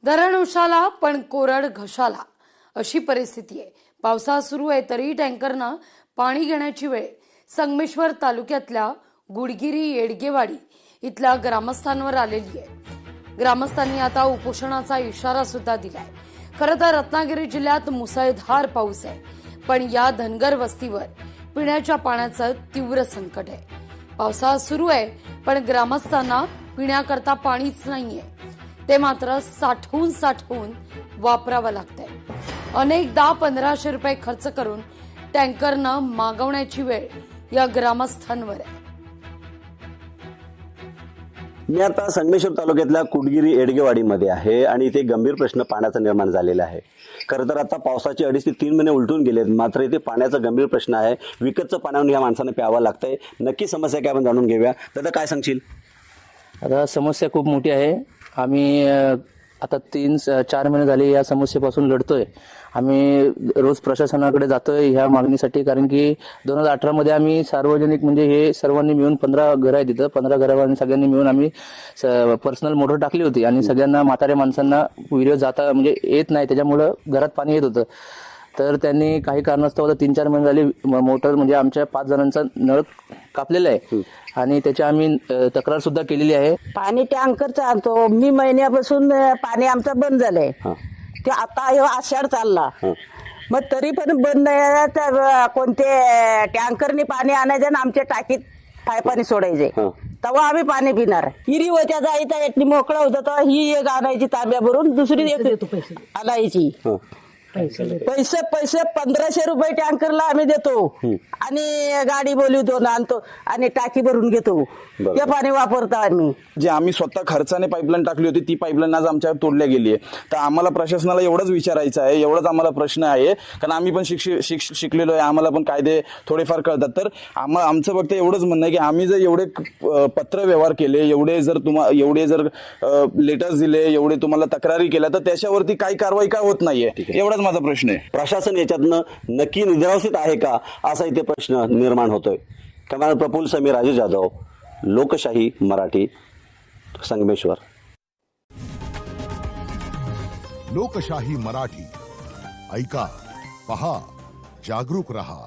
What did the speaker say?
धरण उशाला पण कोरड घशाला अशी परिस्थिती आहे। पावसाळा सुरू आहे तरी टँकरनं पाणी घेण्याची वेळ संगमेश्वर तालुक्यातल्या गुडगिरी येडगेवाडी इथल्या ग्रामस्थांवर आलेली आहे। ग्रामस्थांनी आता उपोषणाचा इशारा सुद्धा दिलाय। खरं तर रत्नागिरी जिल्ह्यात मुसळधार पाऊस आहे, पण या धनगर वस्तीवर पिण्याच्या पाण्याचं तीव्र संकट आहे। पावसाळा सुरू आहे पण ग्रामस्थांना पिण्याकरता पाणीच नाहीये, ते मात्र साठवून वापरावं लागतंय। अनेकदा 1500 रुपये खर्च करून टँकरनं मागवण्याची वेळ या ग्रामस्थांवर आहे। मी आता संगमेश्वर तालुक्यातल्या कुडगिरी येडगेवाडीमध्ये आहे आणि इथे गंभीर प्रश्न पाण्याचा निर्माण झालेला आहे। खरं तर आता पावसाचे 2.5 ते 3 महिने उलटून गेलेत, मात्र इथे पाण्याचा गंभीर प्रश्न आहे। विकतचं पाण्यावरून या माणसांना प्यावं लागतंय। नक्की समस्या काय आपण जाणून घेऊया। दादा काय सांगशील? आता समस्या खूप मोठी आहे। आम्ही आता 3-4 महिने झाले या समस्येपासून लढतोय। आम्ही रोज प्रशासनाकडे जातोय ह्या मागणीसाठी, कारण की 2018 मध्ये आम्ही सार्वजनिक म्हणजे हे सर्वांनी मिळून 15 घरं आहेत तिथं, 15 घरांनी सगळ्यांनी मिळून आम्ही पर्सनल मोटर टाकली होती आणि सगळ्यांना म्हाताऱ्या माणसांना विहिरीवर जाता म्हणजे येत नाही, त्याच्यामुळं घरात पाणी येत होतं। तर त्यांनी काही कारणास्तव 3-4 महिने झाले मोटर म्हणजे आमच्या 5 जणांचा नळ कापलेला आहे आणि त्याची आम्ही तक्रार सुद्धा केलेली आहे। पाणी टँकरचं आणतो मी, महिन्यापासून पाणी आमचं बंद झालंय। ते आता आषाढ चालला मग तरी पण बंद नाही, तर कोणते टँकरनी पाणी आणायचे आणि आमच्या टाकीत पाणी सोडायचे, तेव्हा आम्ही पाणी पिणार। हिरी होत्या जायचा एटली मोकळा होता तेव्हा ही एक आणायची तांब्या भरून, दुसरी एक आणायची। पैसे 1500 रुपये टँकरला आम्ही देतो आणि गाडी बोलवतो ना आणतो आणि टाकी भरून घेतो, ते पाणी वापरतो आम्ही। जे आम्ही स्वतः खर्चाने पाईपलाईन टाकली होती ती पाईपलाईन आज आमच्यावर तोडल्या गेली आहे। तर आम्हाला प्रशासनाला एवढंच विचारायचं आहे, एवढंच आम्हाला प्रश्न आहे, कारण आम्ही पण शिकलेलो आहे, आम्हाला पण कायदे थोडेफार कळतात। तर आमचं फक्त एवढंच म्हणणं आहे की आम्ही जर एवढे पत्र व्यवहार केले, एवढे जर लेटर्स दिले, एवढे तुम्हाला तक्रारी केल्या, तर त्याच्यावरती काही कारवाई का होत नाहीये, एवढाच माझा प्रश्न आहे। प्रशासन याच्यातनं नक्की निरावसित आहे का असा इथे प्रश्न निर्माण होतोय। कॅमेरा प्रफुल्ल समीर, राजेश जाधव, लोकशाही मराठी, संगमेश्वर। लोकशाही मराठी ऐका, पहा, जागरूक रहा।